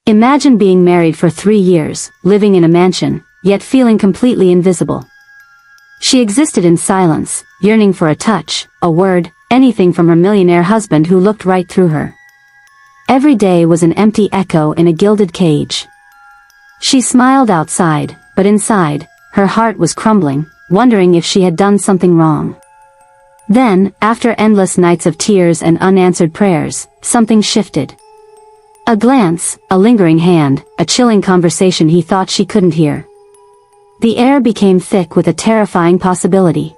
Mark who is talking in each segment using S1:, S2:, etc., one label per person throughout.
S1: Imagine being married for 3 years, living in a mansion, yet feeling completely invisible. She existed in silence, yearning for a touch, a word, anything from her millionaire husband who looked right through her. Every day was an empty echo in a gilded cage. She smiled outside, but inside, her heart was crumbling, wondering if she had done something wrong. Then, after endless nights of tears and unanswered prayers, something shifted. A glance, a lingering hand, a chilling conversation he thought she couldn't hear. The air became thick with a terrifying possibility.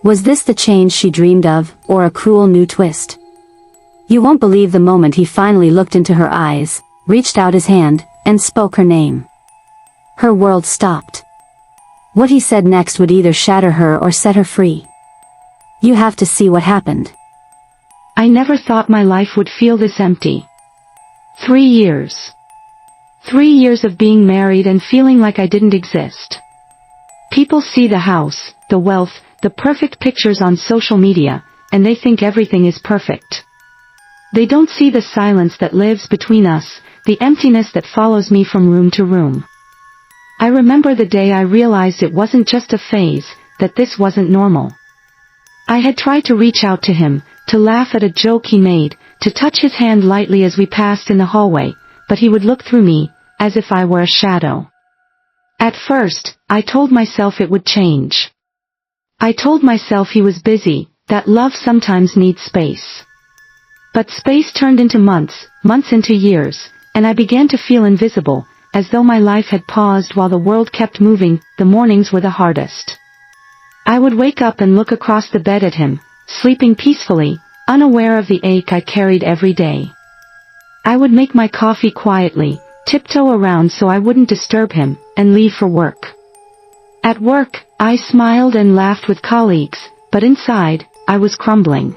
S1: Was this the change she dreamed of, or a cruel new twist? You won't believe the moment he finally looked into her eyes, reached out his hand, and spoke her name. Her world stopped. What he said next would either shatter her or set her free. You have to see what happened.
S2: I never thought my life would feel this empty. 3 years. 3 years of being married and feeling like I didn't exist. People see the house, the wealth, the perfect pictures on social media, and they think everything is perfect. They don't see the silence that lives between us, the emptiness that follows me from room to room. I remember the day I realized it wasn't just a phase, that this wasn't normal. I had tried to reach out to him, to laugh at a joke he made, to touch his hand lightly as we passed in the hallway, but he would look through me, as if I were a shadow. At first, I told myself it would change. I told myself he was busy, that love sometimes needs space. But space turned into months, months into years, and I began to feel invisible, as though my life had paused while the world kept moving. The mornings were the hardest. I would wake up and look across the bed at him, sleeping peacefully, unaware of the ache I carried every day. I would make my coffee quietly, tiptoe around so I wouldn't disturb him, and leave for work. At work, I smiled and laughed with colleagues, but inside, I was crumbling.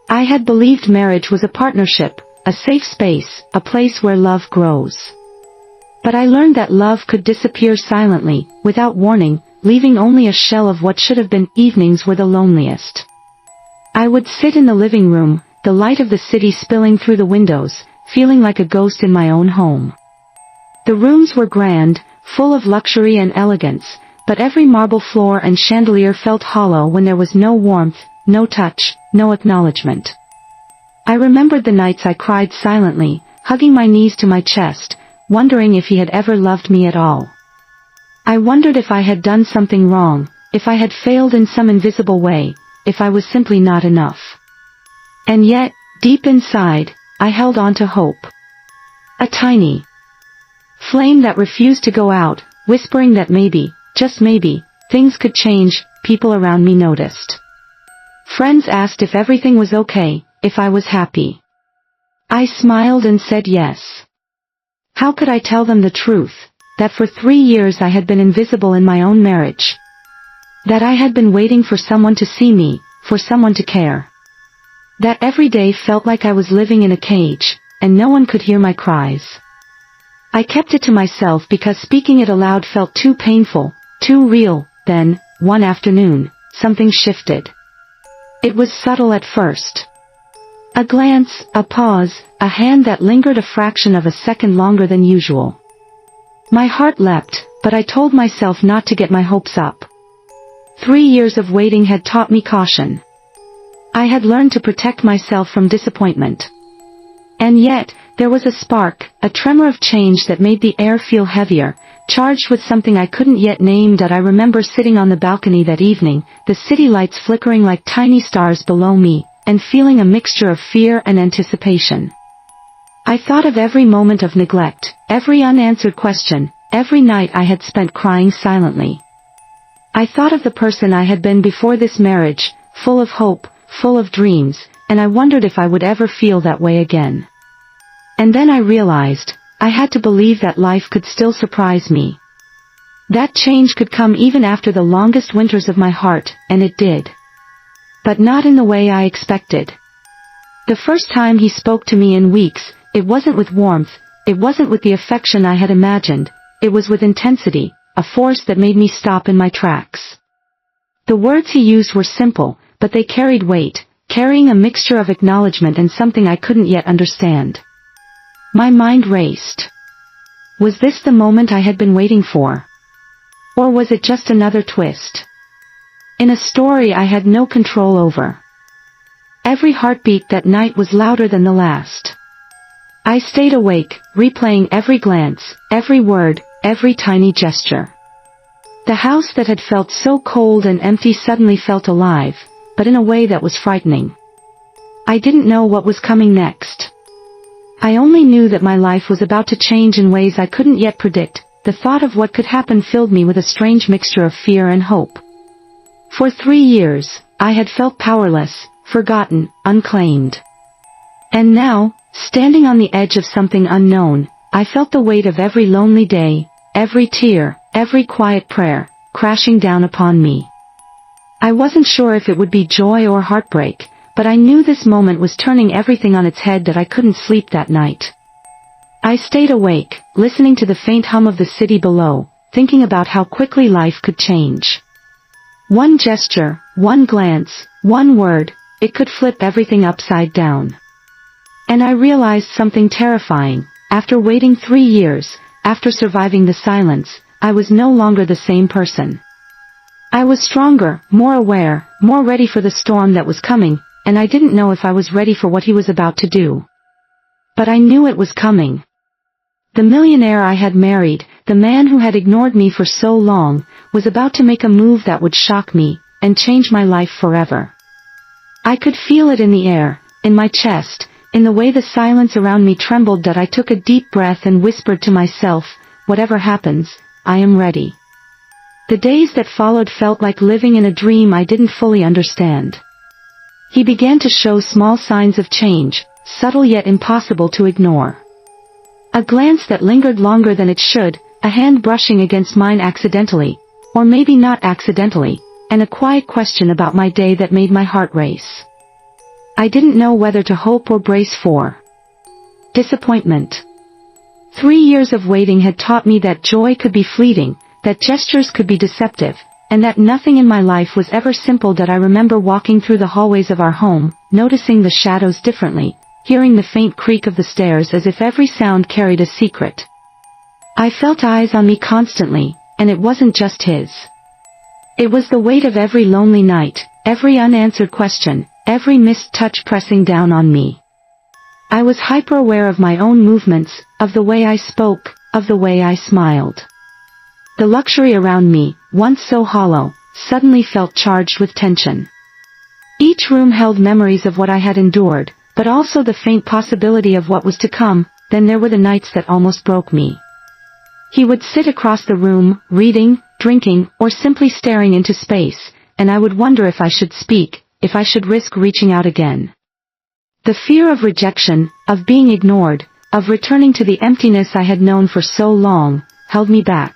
S2: I had believed marriage was a partnership, a safe space, a place where love grows. But I learned that love could disappear silently, without warning, leaving only a shell of what should have been. Evenings were the loneliest. I would sit in the living room, the light of the city spilling through the windows, feeling like a ghost in my own home. The rooms were grand, full of luxury and elegance, but every marble floor and chandelier felt hollow when there was no warmth, no touch, no acknowledgement. I remembered the nights I cried silently, hugging my knees to my chest, wondering if he had ever loved me at all. I wondered if I had done something wrong, if I had failed in some invisible way, if I was simply not enough. And yet, deep inside, I held on to hope. A tiny flame that refused to go out, whispering that maybe, just maybe, things could change. People around me noticed. Friends asked if everything was okay, if I was happy. I smiled and said yes. How could I tell them the truth? That for 3 years I had been invisible in my own marriage. That I had been waiting for someone to see me, for someone to care. That every day felt like I was living in a cage, and no one could hear my cries. I kept it to myself because speaking it aloud felt too painful, too real. Then, one afternoon, something shifted. It was subtle at first. A glance, a pause, a hand that lingered a fraction of a second longer than usual. My heart leapt, but I told myself not to get my hopes up. 3 years of waiting had taught me caution. I had learned to protect myself from disappointment. And yet, there was a spark, a tremor of change that made the air feel heavier, charged with something I couldn't yet name. That I remember sitting on the balcony that evening, the city lights flickering like tiny stars below me, and feeling a mixture of fear and anticipation. I thought of every moment of neglect, every unanswered question, every night I had spent crying silently. I thought of the person I had been before this marriage, full of hope, full of dreams, and I wondered if I would ever feel that way again. And then I realized, I had to believe that life could still surprise me. That change could come even after the longest winters of my heart, and it did. But not in the way I expected. The first time he spoke to me in weeks, it wasn't with warmth, it wasn't with the affection I had imagined, it was with intensity, a force that made me stop in my tracks. The words he used were simple, but they carried weight, carrying a mixture of acknowledgement and something I couldn't yet understand. My mind raced. Was this the moment I had been waiting for? Or was it just another twist in a story I had no control over? Every heartbeat that night was louder than the last. I stayed awake, replaying every glance, every word, every tiny gesture. The house that had felt so cold and empty suddenly felt alive, but in a way that was frightening. I didn't know what was coming next. I only knew that my life was about to change in ways I couldn't yet predict. The thought of what could happen filled me with a strange mixture of fear and hope. For 3 years, I had felt powerless, forgotten, unclaimed. And now, standing on the edge of something unknown, I felt the weight of every lonely day, every tear, every quiet prayer, crashing down upon me. I wasn't sure if it would be joy or heartbreak, but I knew this moment was turning everything on its head that I couldn't sleep that night. I stayed awake, listening to the faint hum of the city below, thinking about how quickly life could change. One gesture, one glance, one word, it could flip everything upside down. And I realized something terrifying. After waiting 3 years, after surviving the silence, I was no longer the same person. I was stronger, more aware, more ready for the storm that was coming, and I didn't know if I was ready for what he was about to do. But I knew it was coming. The millionaire I had married, the man who had ignored me for so long, was about to make a move that would shock me, and change my life forever. I could feel it in the air, in my chest, in the way the silence around me trembled that I took a deep breath and whispered to myself, whatever happens, I am ready. The days that followed felt like living in a dream I didn't fully understand. He began to show small signs of change, subtle yet impossible to ignore. A glance that lingered longer than it should, a hand brushing against mine accidentally, or maybe not accidentally, and a quiet question about my day that made my heart race. I didn't know whether to hope or brace for disappointment. 3 years of waiting had taught me that joy could be fleeting, that gestures could be deceptive, and that nothing in my life was ever simple. That I remember walking through the hallways of our home, noticing the shadows differently, hearing the faint creak of the stairs as if every sound carried a secret. I felt eyes on me constantly, and it wasn't just his. It was the weight of every lonely night, every unanswered question, every missed touch pressing down on me. I was hyper-aware of my own movements, of the way I spoke, of the way I smiled. The luxury around me, once so hollow, suddenly felt charged with tension. Each room held memories of what I had endured, but also the faint possibility of what was to come. Then there were the nights that almost broke me. He would sit across the room, reading, drinking, or simply staring into space, and I would wonder if I should speak, if I should risk reaching out again. The fear of rejection, of being ignored, of returning to the emptiness I had known for so long, held me back.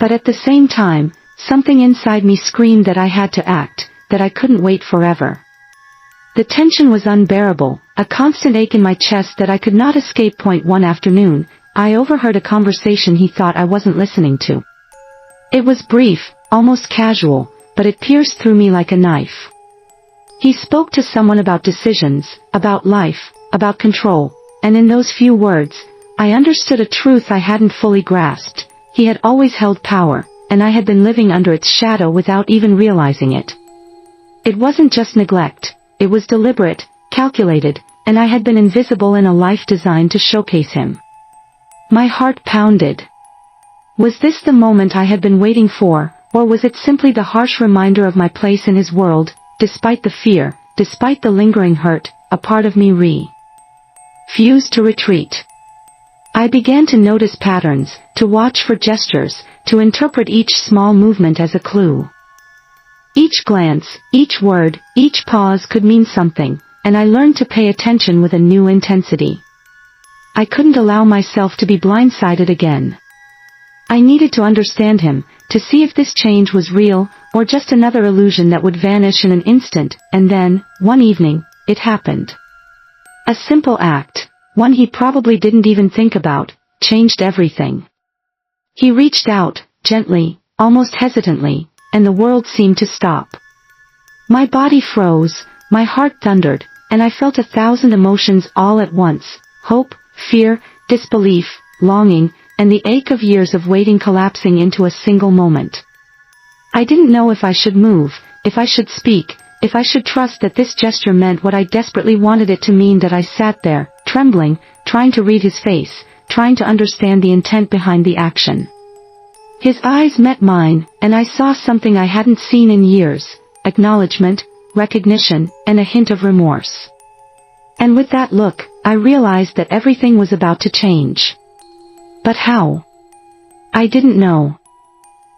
S2: But at the same time, something inside me screamed that I had to act, that I couldn't wait forever. The tension was unbearable, a constant ache in my chest that I could not escape. One afternoon, I overheard a conversation he thought I wasn't listening to. It was brief, almost casual, but it pierced through me like a knife. He spoke to someone about decisions, about life, about control, and in those few words, I understood a truth I hadn't fully grasped. He had always held power, and I had been living under its shadow without even realizing it. It wasn't just neglect, it was deliberate, calculated, and I had been invisible in a life designed to showcase him. My heart pounded. Was this the moment I had been waiting for, or was it simply the harsh reminder of my place in his world? Despite the fear, despite the lingering hurt, a part of me refused to retreat. I began to notice patterns, to watch for gestures, to interpret each small movement as a clue. Each glance, each word, each pause could mean something, and I learned to pay attention with a new intensity. I couldn't allow myself to be blindsided again. I needed to understand him, to see if this change was real, or just another illusion that would vanish in an instant. And then, one evening, it happened. A simple act, one he probably didn't even think about, changed everything. He reached out, gently, almost hesitantly, and the world seemed to stop. My body froze, my heart thundered, and I felt 1,000 emotions all at once: hope, fear, disbelief, longing, and the ache of years of waiting collapsing into a single moment. I didn't know if I should move, if I should speak, if I should trust that this gesture meant what I desperately wanted it to mean. That I sat there, trembling, trying to read his face, trying to understand the intent behind the action. His eyes met mine, and I saw something I hadn't seen in years: acknowledgement, recognition, and a hint of remorse. And with that look, I realized that everything was about to change. But how? I didn't know.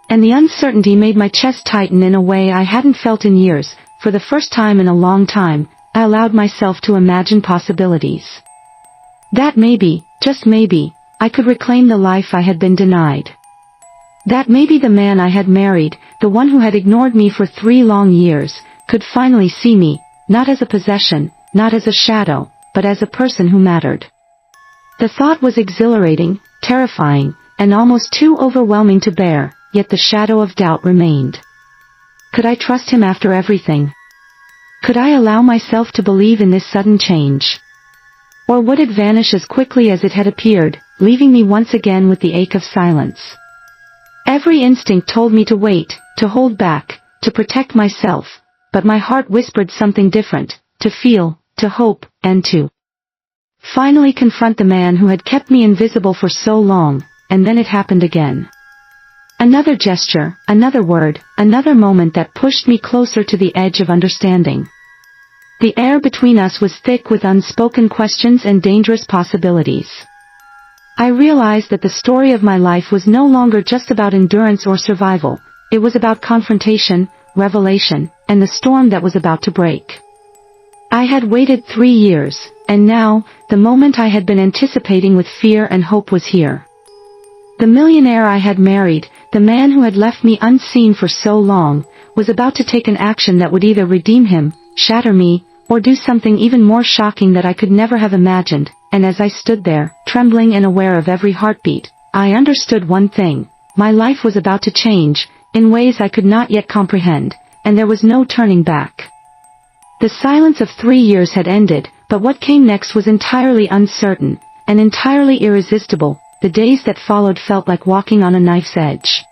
S2: And the uncertainty made my chest tighten in a way I hadn't felt in years. For the first time in a long time, I allowed myself to imagine possibilities. That maybe, just maybe, I could reclaim the life I had been denied. That maybe the man I had married, the one who had ignored me for 3 long years, could finally see me, not as a possession, not as a shadow, but as a person who mattered. The thought was exhilarating, terrifying, and almost too overwhelming to bear, yet the shadow of doubt remained. Could I trust him after everything? Could I allow myself to believe in this sudden change? Or would it vanish as quickly as it had appeared, leaving me once again with the ache of silence? Every instinct told me to wait, to hold back, to protect myself, but my heart whispered something different: to feel, to hope, and to finally confront the man who had kept me invisible for so long. And then it happened again. Another gesture, another word, another moment that pushed me closer to the edge of understanding. The air between us was thick with unspoken questions and dangerous possibilities. I realized that the story of my life was no longer just about endurance or survival. It was about confrontation, revelation, and the storm that was about to break. I had waited 3 years, and now, the moment I had been anticipating with fear and hope was here. The millionaire I had married, the man who had left me unseen for so long, was about to take an action that would either redeem him, shatter me, or do something even more shocking that I could never have imagined. And as I stood there, trembling and aware of every heartbeat, I understood one thing: my life was about to change, in ways I could not yet comprehend, and there was no turning back. The silence of 3 years had ended, but what came next was entirely uncertain, and entirely irresistible. The days that followed felt like walking on a knife's edge.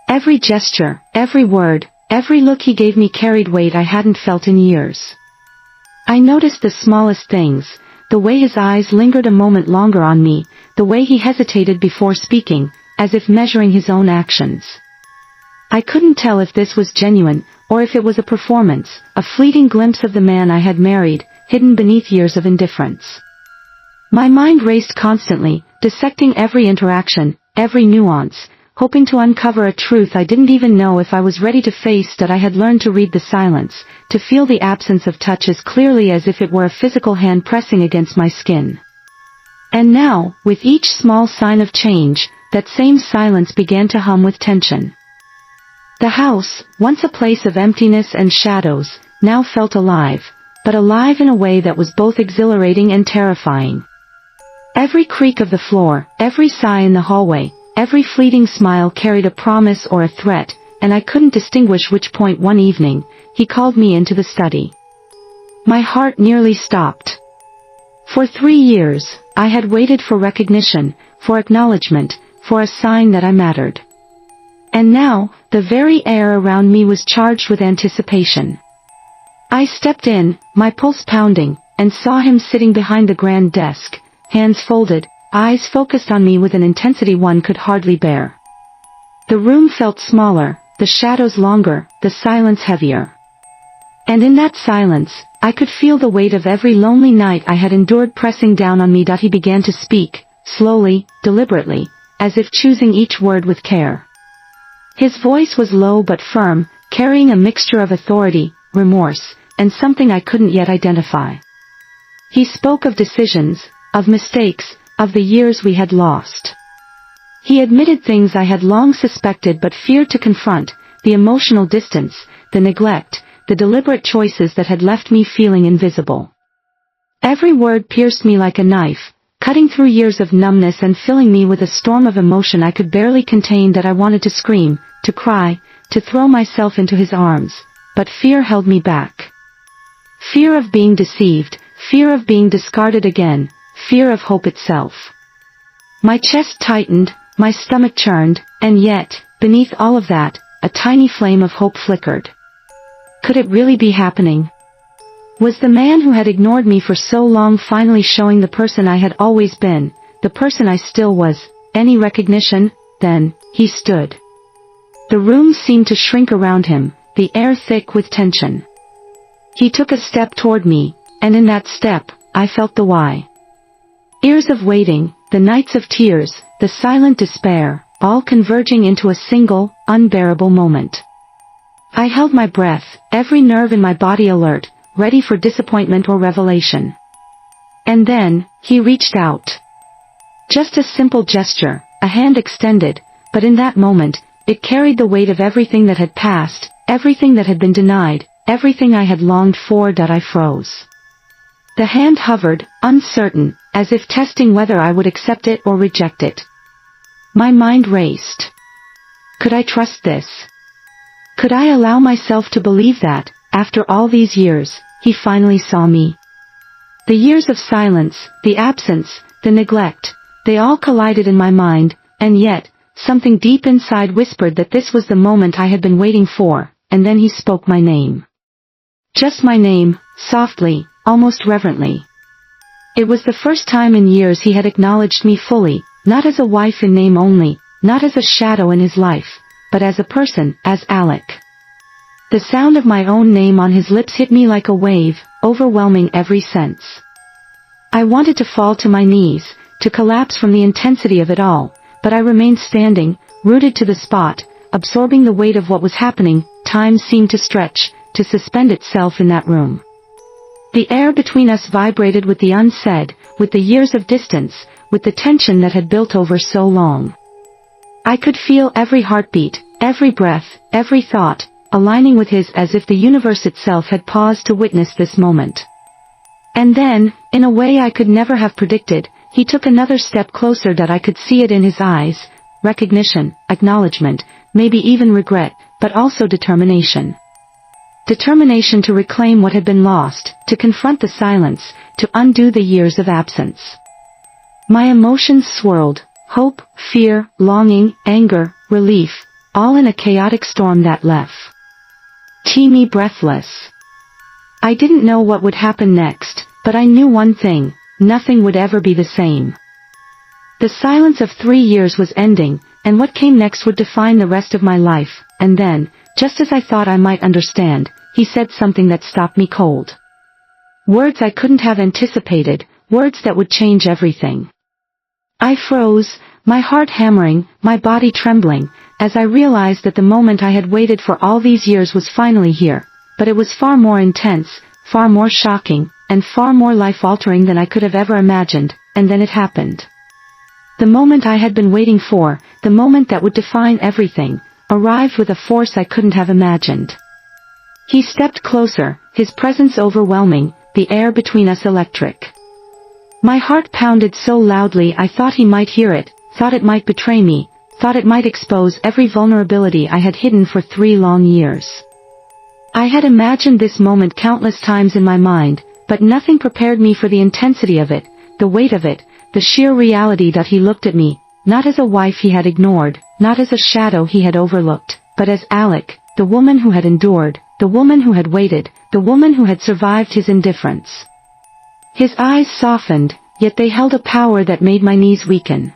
S2: Every gesture, every word, every look he gave me carried weight I hadn't felt in years. I noticed the smallest things: the way his eyes lingered a moment longer on me, the way he hesitated before speaking, as if measuring his own actions. I couldn't tell if this was genuine, or if it was a performance, a fleeting glimpse of the man I had married, hidden beneath years of indifference. My mind raced constantly, dissecting every interaction, every nuance, hoping to uncover a truth I didn't even know if I was ready to face. That I had learned to read the silence, to feel the absence of touch as clearly as if it were a physical hand pressing against my skin. And now, with each small sign of change, that same silence began to hum with tension. The house, once a place of emptiness and shadows, now felt alive, but alive in a way that was both exhilarating and terrifying. Every creak of the floor, every sigh in the hallway, every fleeting smile carried a promise or a threat, and I couldn't distinguish which point. One evening, he called me into the study. My heart nearly stopped. For 3 years, I had waited for recognition, for acknowledgement, for a sign that I mattered. And now, the very air around me was charged with anticipation. I stepped in, my pulse pounding, and saw him sitting behind the grand desk, hands folded, eyes focused on me with an intensity one could hardly bear. The room felt smaller, the shadows longer, the silence heavier. And in that silence, I could feel the weight of every lonely night I had endured pressing down on me. He began to speak, slowly, deliberately, as if choosing each word with care. His voice was low but firm, carrying a mixture of authority, remorse, and something I couldn't yet identify. He spoke of decisions, of mistakes, of the years we had lost. He admitted things I had long suspected but feared to confront: the emotional distance, the neglect, the deliberate choices that had left me feeling invisible. Every word pierced me like a knife, cutting through years of numbness and filling me with a storm of emotion I could barely contain. That I wanted to scream, to cry, to throw myself into his arms, but fear held me back. Fear of being deceived, fear of being discarded again, fear of hope itself. My chest tightened, my stomach churned, and yet, beneath all of that, a tiny flame of hope flickered. Could it really be happening? Was the man who had ignored me for so long finally showing the person I had always been, the person I still was, any recognition? Then, he stood. The room seemed to shrink around him, the air thick with tension. He took a step toward me, and in that step, I felt the why. Years of waiting, the nights of tears, the silent despair, all converging into a single, unbearable moment. I held my breath, every nerve in my body alert, ready for disappointment or revelation. And then, he reached out. Just a simple gesture, a hand extended, but in that moment, it carried the weight of everything that had passed, everything that had been denied, everything I had longed for. I froze. The hand hovered, uncertain, as if testing whether I would accept it or reject it. My mind raced. Could I trust this? Could I allow myself to believe that, after all these years, he finally saw me? The years of silence, the absence, the neglect, they all collided in my mind, and yet, something deep inside whispered that this was the moment I had been waiting for, and then he spoke my name. Just my name, softly, almost reverently. It was the first time in years he had acknowledged me fully, not as a wife in name only, not as a shadow in his life, but as a person, as Alec. The sound of my own name on his lips hit me like a wave, overwhelming every sense. I wanted to fall to my knees, to collapse from the intensity of it all, but I remained standing, rooted to the spot, absorbing the weight of what was happening. Time seemed to stretch, to suspend itself in that room. The air between us vibrated with the unsaid, with the years of distance, with the tension that had built over so long. I could feel every heartbeat, every breath, every thought, aligning with his as if the universe itself had paused to witness this moment. And then, in a way I could never have predicted, he took another step closer. I could see it in his eyes, recognition, acknowledgement, maybe even regret, but also determination. Determination to reclaim what had been lost, to confront the silence, to undo the years of absence. My emotions swirled, hope, fear, longing, anger, relief, all in a chaotic storm that left me breathless. I didn't know what would happen next, but I knew one thing, nothing would ever be the same. The silence of 3 years was ending, and what came next would define the rest of my life, and then, just as I thought I might understand, he said something that stopped me cold. Words I couldn't have anticipated, words that would change everything. I froze, my heart hammering, my body trembling, as I realized that the moment I had waited for all these years was finally here, but it was far more intense, far more shocking, and far more life-altering than I could have ever imagined, and then it happened. The moment I had been waiting for, the moment that would define everything, arrived with a force I couldn't have imagined. He stepped closer, his presence overwhelming, the air between us electric. My heart pounded so loudly I thought he might hear it, thought it might betray me, thought it might expose every vulnerability I had hidden for 3 long years. I had imagined this moment countless times in my mind, but nothing prepared me for the intensity of it, the weight of it, the sheer reality that he looked at me, not as a wife he had ignored, not as a shadow he had overlooked, but as Alec, the woman who had endured, the woman who had waited, the woman who had survived his indifference. His eyes softened, yet they held a power that made my knees weaken.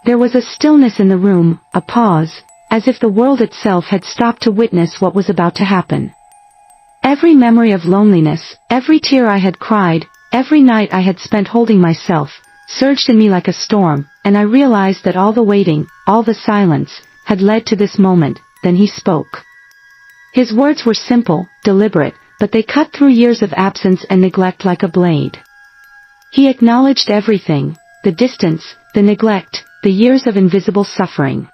S2: There was a stillness in the room, a pause, as if the world itself had stopped to witness what was about to happen. Every memory of loneliness, every tear I had cried, every night I had spent holding myself, surged in me like a storm, and I realized that all the waiting, all the silence, had led to this moment. Then he spoke. His words were simple, deliberate, but they cut through years of absence and neglect like a blade. He acknowledged everything, the distance, the neglect, the years of invisible suffering.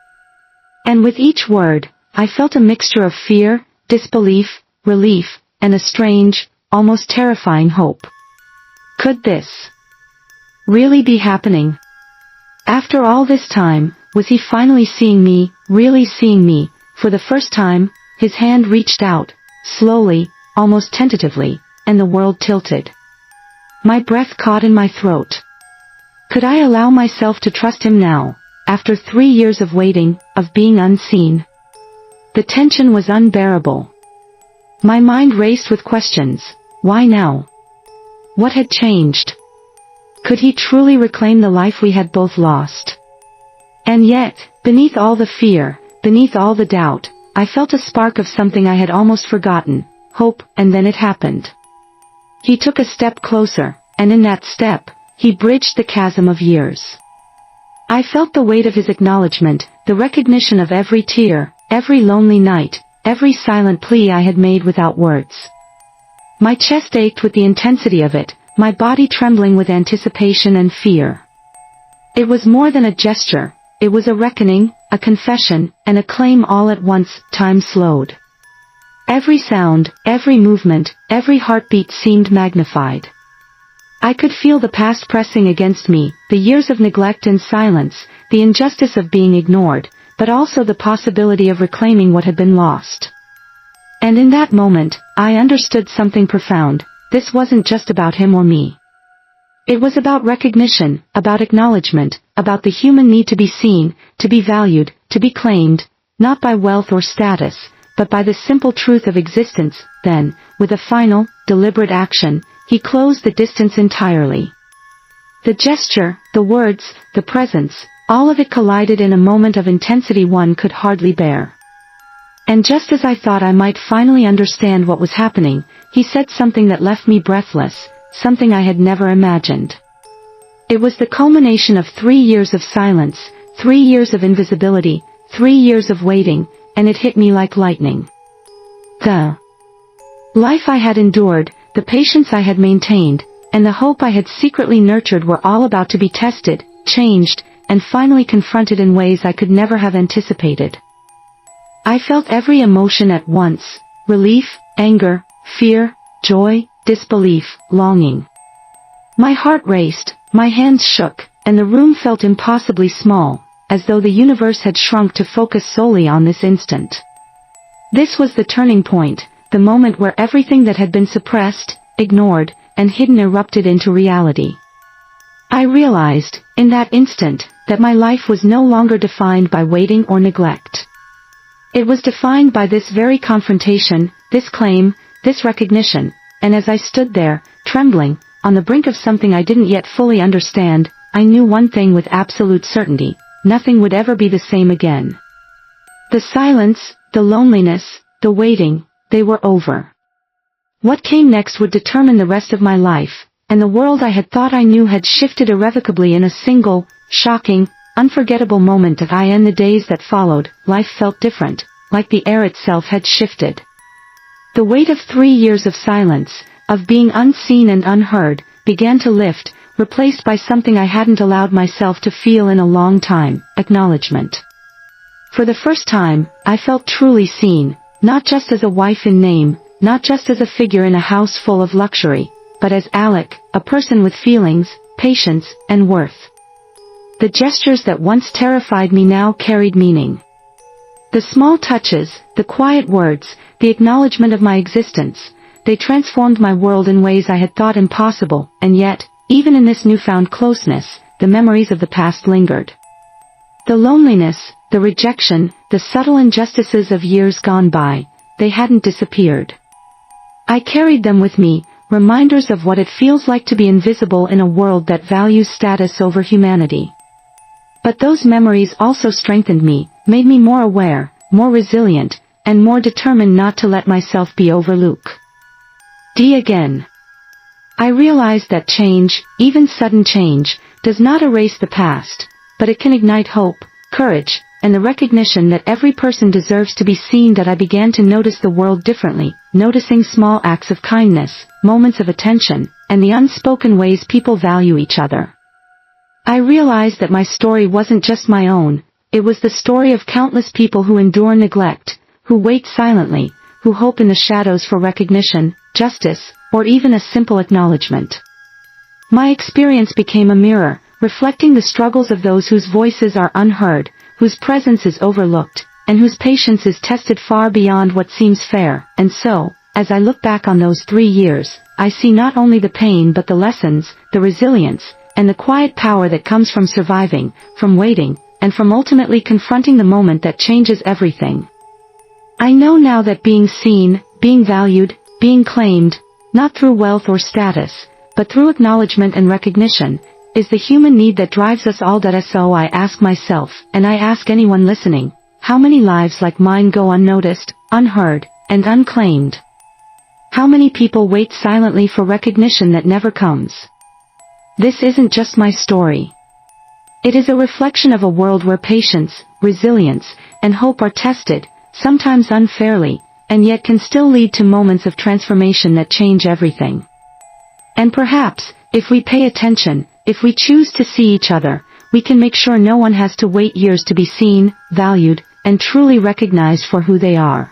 S2: And with each word, I felt a mixture of fear, disbelief, relief, and a strange, almost terrifying hope. Could this really be happening? After all this time, was he finally seeing me, really seeing me? For the first time, his hand reached out, slowly, almost tentatively, and the world tilted. My breath caught in my throat. Could I allow myself to trust him now, after 3 years of waiting, of being unseen? The tension was unbearable. My mind raced with questions. Why now? What had changed? Could he truly reclaim the life we had both lost? And yet, beneath all the fear, beneath all the doubt, I felt a spark of something I had almost forgotten, hope, and then it happened. He took a step closer, and in that step, he bridged the chasm of years. I felt the weight of his acknowledgement, the recognition of every tear, every lonely night, every silent plea I had made without words. My chest ached with the intensity of it, my body trembling with anticipation and fear. It was more than a gesture, it was a reckoning, a confession, and a claim all at once. Time slowed. Every sound, every movement, every heartbeat seemed magnified. I could feel the past pressing against me, the years of neglect and silence, the injustice of being ignored, but also the possibility of reclaiming what had been lost. And in that moment, I understood something profound. This wasn't just about him or me. It was about recognition, about acknowledgement, about the human need to be seen, to be valued, to be claimed, not by wealth or status, but by the simple truth of existence. Then, with a final, deliberate action, he closed the distance entirely. The gesture, the words, the presence, all of it collided in a moment of intensity one could hardly bear. And just as I thought I might finally understand what was happening, he said something that left me breathless, something I had never imagined. It was the culmination of 3 years of silence, 3 years of invisibility, 3 years of waiting, and it hit me like lightning. The life I had endured, the patience I had maintained, and the hope I had secretly nurtured were all about to be tested, changed, and finally confronted in ways I could never have anticipated. I felt every emotion at once: relief, anger, fear, joy, disbelief, longing. My heart raced, my hands shook, and the room felt impossibly small, as though the universe had shrunk to focus solely on this instant. This was the turning point, the moment where everything that had been suppressed, ignored, and hidden erupted into reality. I realized, in that instant, that my life was no longer defined by waiting or neglect. It was defined by this very confrontation, this claim, this recognition, and as I stood there, trembling, on the brink of something I didn't yet fully understand, I knew one thing with absolute certainty: nothing would ever be the same again. The silence, the loneliness, the waiting, they were over. What came next would determine the rest of my life, and the world I had thought I knew had shifted irrevocably in a single, shocking, unforgettable moment. In the days that followed, life felt different, like the air itself had shifted. The weight of 3 years of silence, of being unseen and unheard, began to lift, replaced by something I hadn't allowed myself to feel in a long time: acknowledgement. For the first time, I felt truly seen, not just as a wife in name, not just as a figure in a house full of luxury, but as Alec, a person with feelings, patience, and worth. The gestures that once terrified me now carried meaning. The small touches, the quiet words, the acknowledgement of my existence, they transformed my world in ways I had thought impossible, and yet, even in this newfound closeness, the memories of the past lingered. The loneliness, the rejection, the subtle injustices of years gone by, they hadn't disappeared. I carried them with me, reminders of what it feels like to be invisible in a world that values status over humanity. But those memories also strengthened me, made me more aware, more resilient, and more determined not to let myself be overlooked. Again. I realized that change, even sudden change, does not erase the past, but it can ignite hope, courage, and the recognition that every person deserves to be seen. That I began to notice the world differently, noticing small acts of kindness, moments of attention, and the unspoken ways people value each other. I realized that my story wasn't just my own, it was the story of countless people who endure neglect, who wait silently, who hope in the shadows for recognition, justice, or even a simple acknowledgement. My experience became a mirror, reflecting the struggles of those whose voices are unheard, whose presence is overlooked, and whose patience is tested far beyond what seems fair. And so, as I look back on those 3 years, I see not only the pain but the lessons, the resilience, and the quiet power that comes from surviving, from waiting, and from ultimately confronting the moment that changes everything. I know now that being seen, being valued, being claimed, not through wealth or status, but through acknowledgement and recognition, is the human need that drives us all. So I ask myself, and I ask anyone listening, how many lives like mine go unnoticed, unheard, and unclaimed? How many people wait silently for recognition that never comes? This isn't just my story. It is a reflection of a world where patience, resilience, and hope are tested, sometimes unfairly, and yet can still lead to moments of transformation that change everything. And perhaps, if we pay attention, if we choose to see each other, we can make sure no one has to wait years to be seen, valued, and truly recognized for who they are.